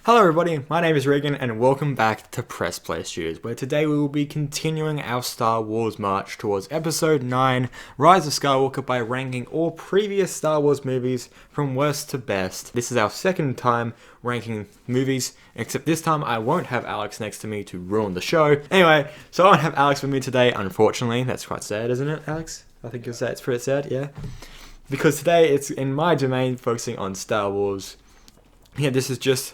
Hello everybody, my name is Regan and welcome back to Press Play Studios, where today we will be continuing our Star Wars march towards Episode 9, Rise of Skywalker, by ranking all previous Star Wars movies from worst to best. This is our second time ranking movies, except this time I won't have Alex next to me to ruin the show. Anyway, so I don't have Alex with me today, unfortunately. That's quite sad, isn't it, Alex? I think you'll say it's pretty sad, yeah? Because today it's in my domain, focusing on Star Wars. Yeah, this is just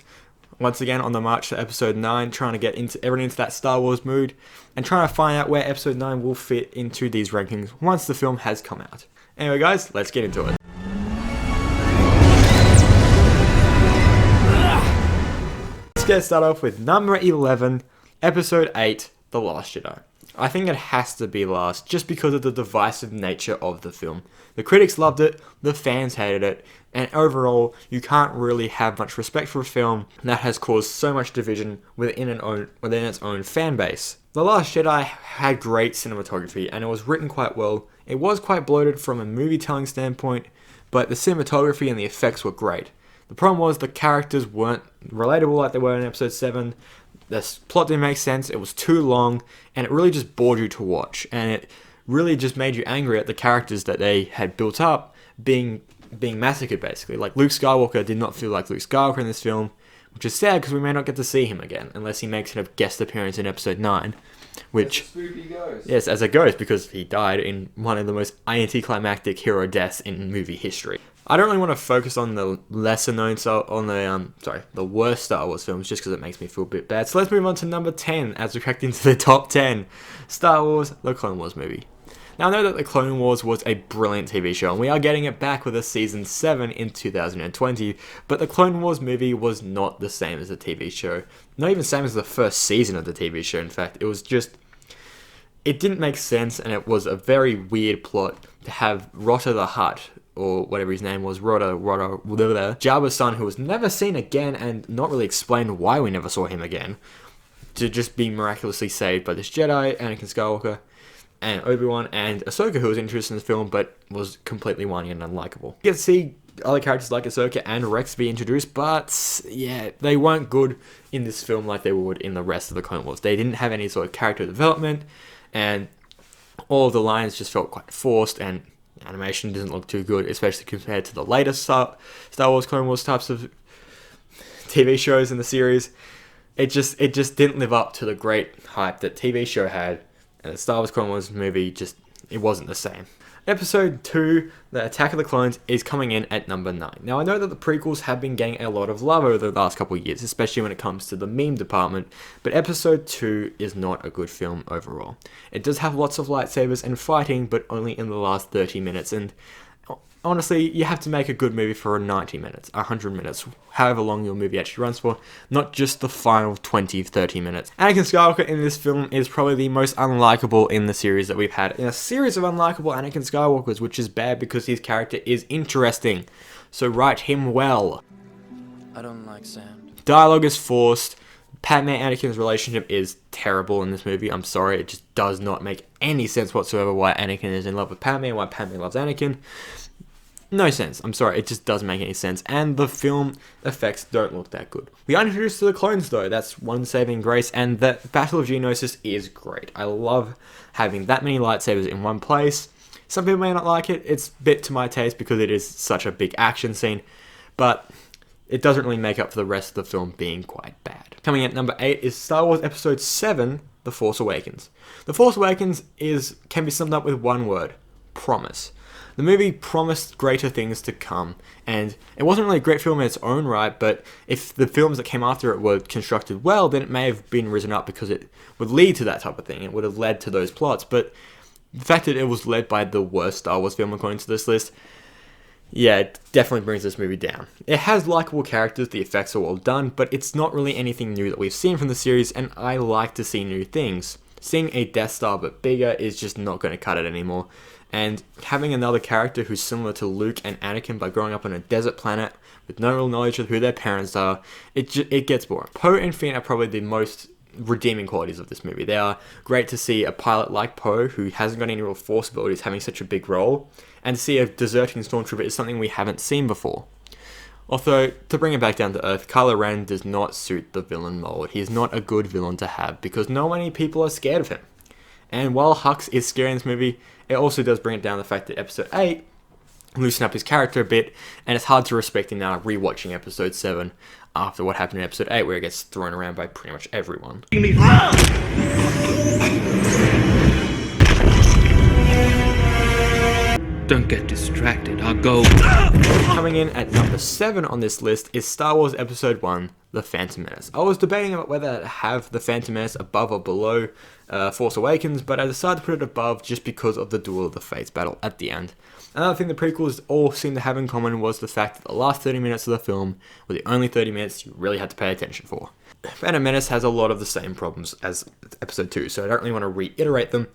once again on the march to episode 9, trying to get everyone into that Star Wars mood and trying to find out where episode 9 will fit into these rankings once the film has come out. Anyway guys, let's get into it. Let's get started off with number 11, episode 8, The Last Jedi. I think it has to be last just because of the divisive nature of the film. The critics loved it, the fans hated it, and overall, you can't really have much respect for a film that has caused so much division within its own fan base. The Last Jedi had great cinematography and it was written quite well. It was quite bloated from a movie telling standpoint, but the cinematography and the effects were great. The problem was the characters weren't relatable like they were in episode 7. The plot didn't make sense, it was too long, and it really just bored you to watch. And it really just made you angry at the characters that they had built up being massacred, basically. Like, Luke Skywalker did not feel like Luke Skywalker in this film, which is sad because we may not get to see him again, unless he makes a guest appearance in episode 9. Which, as a spooky ghost. Yes, as a ghost, because he died in one of the most anticlimactic hero deaths in movie history. I don't really want to focus on the lesser known the worst Star Wars films, just because it makes me feel a bit bad. So let's move on to number 10, as we cracked into the top 10. Star Wars, The Clone Wars movie. Now I know that The Clone Wars was a brilliant TV show, and we are getting it back with a season 7 in 2020, but The Clone Wars movie was not the same as the TV show. Not even the same as the first season of the TV show, in fact. It didn't make sense, and it was a very weird plot to have Rotta the Hutt, or whatever his name was, Jabba's son, who was never seen again and not really explained why we never saw him again, to just be miraculously saved by this Jedi, Anakin Skywalker, and Obi-Wan, and Ahsoka, who was interested in the film but was completely whiny and unlikable. You get to see other characters like Ahsoka and Rex be introduced, but yeah, they weren't good in this film like they would in the rest of the Clone Wars. They didn't have any sort of character development, and all of the lines just felt quite forced, and animation didn't look too good, especially compared to the later Star Wars, Clone Wars types of TV shows in the series. It just didn't live up to the great hype that TV show had, and the Star Wars Clone Wars movie it wasn't the same. Episode 2, The Attack of the Clones, is coming in at number 9. Now, I know that the prequels have been getting a lot of love over the last couple of years, especially when it comes to the meme department, but Episode 2 is not a good film overall. It does have lots of lightsabers and fighting, but only in the last 30 minutes, and honestly, you have to make a good movie for 90 minutes, 100 minutes, however long your movie actually runs for, not just the final 20, 30 minutes. Anakin Skywalker in this film is probably the most unlikable in the series that we've had. In a series of unlikable Anakin Skywalkers, which is bad because his character is interesting. So write him well. I don't like sand. Dialogue is forced. Padme and Anakin's relationship is terrible in this movie. I'm sorry, it just does not make any sense whatsoever why Anakin is in love with Padme and why Padme loves Anakin. No sense. I'm sorry, it just doesn't make any sense. And the film effects don't look that good. We are introduced to the clones though, that's one saving grace, and the Battle of Geonosis is great. I love having that many lightsabers in one place. Some people may not like it, it's a bit to my taste because it is such a big action scene, but it doesn't really make up for the rest of the film being quite bad. Coming in at number 8 is Star Wars Episode 7, The Force Awakens. The Force Awakens can be summed up with one word: promise. The movie promised greater things to come, and it wasn't really a great film in its own right, but if the films that came after it were constructed well, then it may have been risen up because it would lead to that type of thing. It would have led to those plots, but the fact that it was led by the worst Star Wars film according to this list, yeah, it definitely brings this movie down. It has likable characters, the effects are well done, but it's not really anything new that we've seen from the series, and I like to see new things. Seeing a Death Star but bigger is just not going to cut it anymore. And having another character who's similar to Luke and Anakin by growing up on a desert planet with no real knowledge of who their parents are, it gets boring. Poe and Finn are probably the most redeeming qualities of this movie. They are great to see a pilot like Poe, who hasn't got any real force abilities, having such a big role, and to see a deserting stormtrooper is something we haven't seen before. Although, to bring it back down to earth, Kylo Ren does not suit the villain mold. He's not a good villain to have because not many people are scared of him. And while Hux is scary in this movie, it also does bring it down the fact that Episode 8 loosened up his character a bit, and it's hard to respect him now rewatching Episode 7 after what happened in Episode 8 where he gets thrown around by pretty much everyone. Don't get distracted, I'll go. Coming in at number 7 on this list is Star Wars Episode 1, The Phantom Menace. I was debating about whether to have The Phantom Menace above or below Force Awakens, but I decided to put it above just because of the Duel of the Fates battle at the end. Another thing the prequels all seem to have in common was the fact that the last 30 minutes of the film were the only 30 minutes you really had to pay attention for. Phantom Menace has a lot of the same problems as Episode 2, so I don't really want to reiterate them,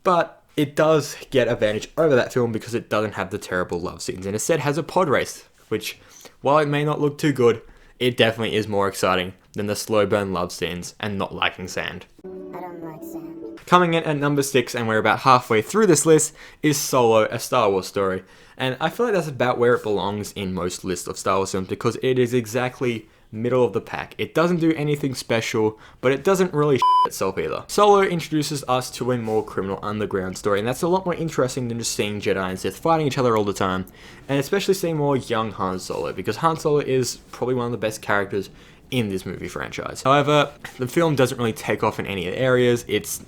but it does get advantage over that film because it doesn't have the terrible love scenes, and instead has a pod race, which, while it may not look too good, it definitely is more exciting than the slow burn love scenes and not liking sand. I don't like sand. Coming in at number 6, and we're about halfway through this list, is Solo, a Star Wars story. And I feel like that's about where it belongs in most lists of Star Wars films because it is exactly middle of the pack. It doesn't do anything special, but it doesn't really itself either. Solo introduces us to a more criminal underground story, and that's a lot more interesting than just seeing Jedi and Sith fighting each other all the time, and especially seeing more young Han Solo, because Han Solo is probably one of the best characters in this movie franchise. However, the film doesn't really take off in any areas. Its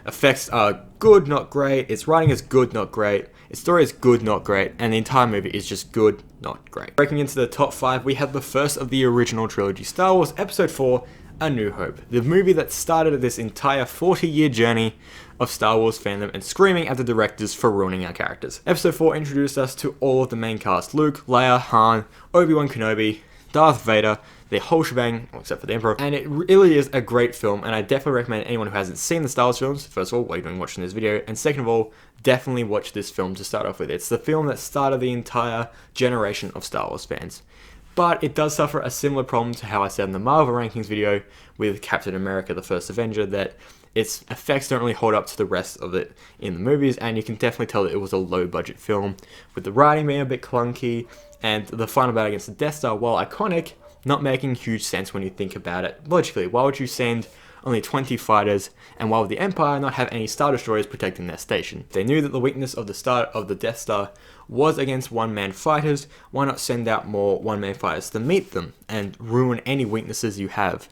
effects are good, not great. Its writing is good, not great. Its story is good, not great. And the entire movie is just good, not great. Breaking into the top 5, we have the first of the original trilogy, Star Wars Episode 4, A New Hope. The movie that started this entire 40-year journey of Star Wars fandom and screaming at the directors for ruining our characters. Episode 4 introduced us to all of the main cast: Luke, Leia, Han, Obi-Wan Kenobi, Darth Vader, the whole shebang, except for the Emperor. And it really is a great film, and I definitely recommend anyone who hasn't seen the Star Wars films, first of all, what are you doing watching this video? And second of all, definitely watch this film to start off with. It's the film that started the entire generation of Star Wars fans. But it does suffer a similar problem to how I said in the Marvel Rankings video with Captain America: The First Avenger, that its effects don't really hold up to the rest of it in the movies, and you can definitely tell that it was a low-budget film, with the writing being a bit clunky, and the final battle against the Death Star, while iconic, not making huge sense when you think about it logically. Why would you send only 20 fighters, and why would the Empire not have any Star Destroyers protecting their station? If they knew that the weakness of the start of the Death Star was against one-man fighters, why not send out more one-man fighters to meet them and ruin any weaknesses you have?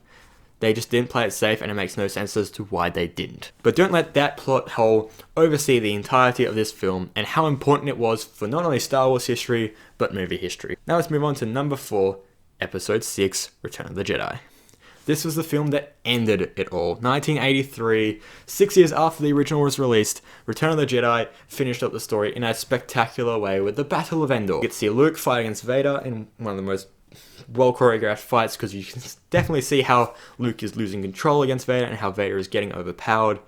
They just didn't play it safe, and it makes no sense as to why they didn't. But don't let that plot hole oversee the entirety of this film and how important it was for not only Star Wars history, but movie history. Now let's move on to number 4, Episode 6, Return of the Jedi. This was the film that ended it all. 1983, 6 years after the original was released, Return of the Jedi finished up the story in a spectacular way with the Battle of Endor. You get to see Luke fight against Vader in one of the most well choreographed fights, because you can definitely see how Luke is losing control against Vader and how Vader is getting overpowered,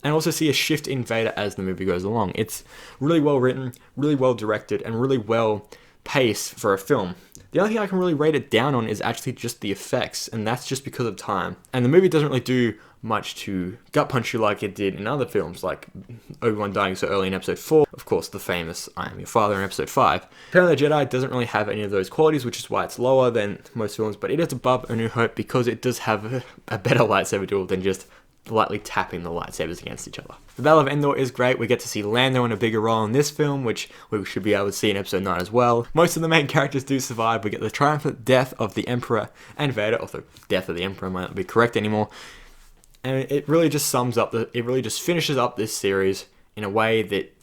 and also see a shift in Vader as the movie goes along. It's really well written, really well directed, and really well paced for a film. The only thing I can really rate it down on is actually just the effects, and that's just because of time. And the movie doesn't really do much to gut punch you like it did in other films, like Obi-Wan dying so early in Episode 4, of course the famous I Am Your Father in Episode 5. Return of the Jedi doesn't really have any of those qualities, which is why it's lower than most films, but it is above A New Hope because it does have a better lightsaber duel than just lightly tapping the lightsabers against each other. The Battle of Endor is great. We get to see Lando in a bigger role in this film, which we should be able to see in Episode 9 as well. Most of the main characters do survive. We get the triumphant death of the Emperor and Vader, although death of the Emperor might not be correct anymore. And it really just finishes up this series in a way that,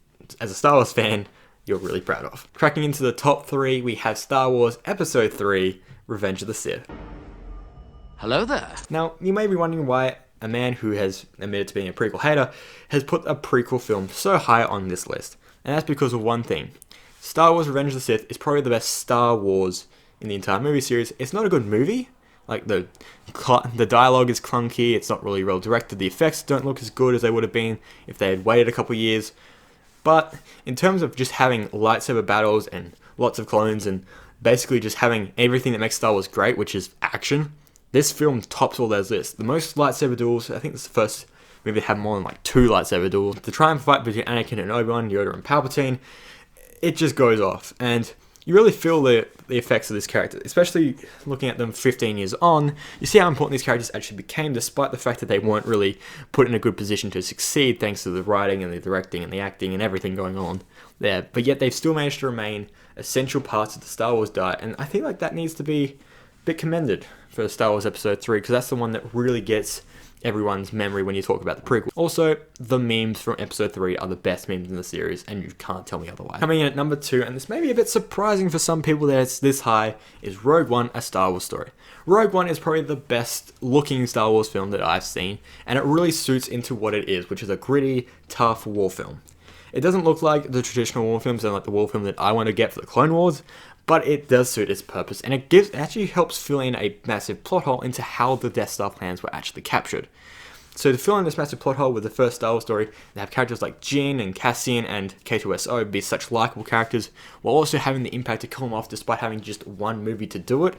as a Star Wars fan, you're really proud of. Cracking into the top 3, we have Star Wars Episode 3, Revenge of the Sith. Hello there. Now, you may be wondering why a man who has admitted to being a prequel hater has put a prequel film so high on this list. And that's because of one thing. Star Wars Revenge of the Sith is probably the best Star Wars in the entire movie series. It's not a good movie. Like, the dialogue is clunky, it's not really well directed, the effects don't look as good as they would have been if they had waited a couple years. But in terms of just having lightsaber battles and lots of clones and basically just having everything that makes Star Wars great, which is action, this film tops all those lists. The most lightsaber duels, I think it's the first movie to have more than like 2 lightsaber duels. The triumph fight between Anakin and Obi-Wan, Yoda and Palpatine, it just goes off. And you really feel the effects of this character, especially looking at them 15 years on. You see how important these characters actually became, despite the fact that they weren't really put in a good position to succeed thanks to the writing and the directing and the acting and everything going on there. But yet they've still managed to remain essential parts of the Star Wars diet, and I think like that needs to be a bit commended for Star Wars Episode 3, because that's the one that really gets everyone's memory when you talk about the prequel. Also, the memes from Episode 3 are the best memes in the series, and you can't tell me otherwise. Coming in at number 2, and this may be a bit surprising for some people that it's this high, is Rogue One, A Star Wars Story. Rogue One is probably the best looking Star Wars film that I've seen, and it really suits into what it is, which is a gritty, tough war film. It doesn't look like the traditional war films and like the war film that I want to get for the Clone Wars, but it does suit its purpose, and it actually helps fill in a massive plot hole into how the Death Star plans were actually captured. So to fill in this massive plot hole with the first Star Wars story, they have characters like Jyn and Cassian and K2SO be such likable characters, while also having the impact to kill them off despite having just one movie to do it.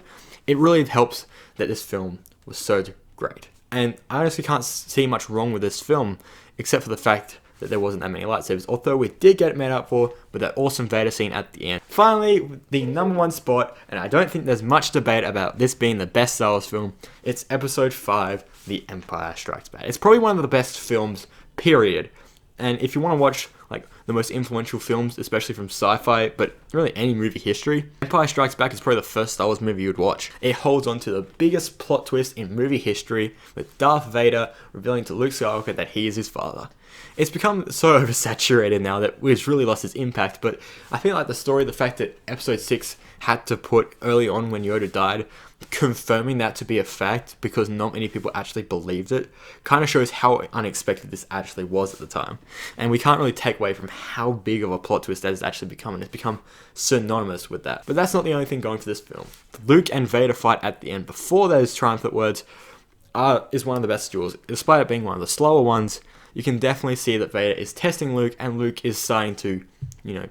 It really helps that this film was so great. And I honestly can't see much wrong with this film, except for the fact that there wasn't that many lightsabers, although we did get it made up for with that awesome Vader scene at the end. Finally, the number 1 spot, and I don't think there's much debate about this being the best Star Wars film, it's Episode 5, The Empire Strikes Back. It's probably one of the best films, period. And if you want to watch like the most influential films, especially from sci-fi, but really any movie history, Empire Strikes Back is probably the first Star Wars movie you'd watch. It holds on to the biggest plot twist in movie history, with Darth Vader revealing to Luke Skywalker that he is his father. It's become so oversaturated now that it's really lost its impact, but I feel like the story, the fact that Episode 6 had to put early on when Yoda died, confirming that to be a fact because not many people actually believed it, kind of shows how unexpected this actually was at the time. And we can't really take away from how big of a plot twist that has actually become, and it's become synonymous with that. But that's not the only thing going for this film. Luke and Vader fight at the end before those triumphant words is one of the best duels. Despite it being one of the slower ones, you can definitely see that Vader is testing Luke, and Luke is starting to,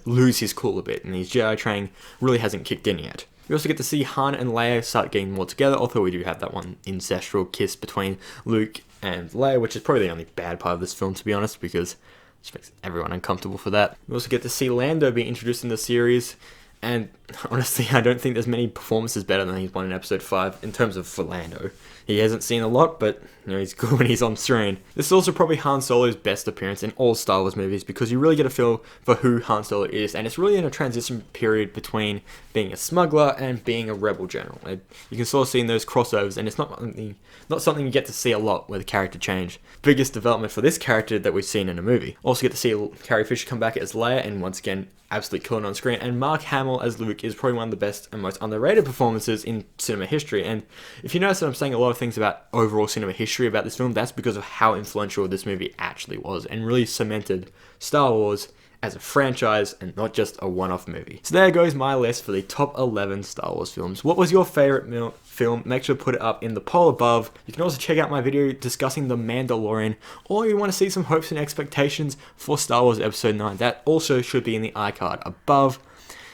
lose his cool a bit, and his Jedi training really hasn't kicked in yet. We also get to see Han and Leia start getting more together, although we do have that one ancestral kiss between Luke and Leia, which is probably the only bad part of this film, to be honest, because it just makes everyone uncomfortable for that. We also get to see Lando be introduced in the series, and honestly, I don't think there's many performances better than he's won in Episode 5 in terms of for Lando. He hasn't seen a lot, but he's good when he's on screen. This is also probably Han Solo's best appearance in all Star Wars movies, because you really get a feel for who Han Solo is, and it's really in a transition period between being a smuggler and being a rebel general. You can sort of see in those crossovers, and it's not something you get to see a lot with the character change. Biggest development for this character that we've seen in a movie. Also get to see Carrie Fisher come back as Leia, and once again, absolutely killing on screen. And Mark Hamill as Luke is probably one of the best and most underrated performances in cinema history. And if you notice that I'm saying a lot of things about overall cinema history about this film, that's because of how influential this movie actually was, and really cemented Star Wars as a franchise and not just a one-off movie. So there goes my list for the top 11 Star Wars films. What was your favorite film? Make sure to put it up in the poll above. You can also check out my video discussing The Mandalorian, or you want to see some hopes and expectations for Star Wars Episode 9. That also should be in the iCard above.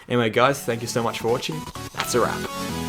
Anyway guys, thank you so much for watching. That's a wrap.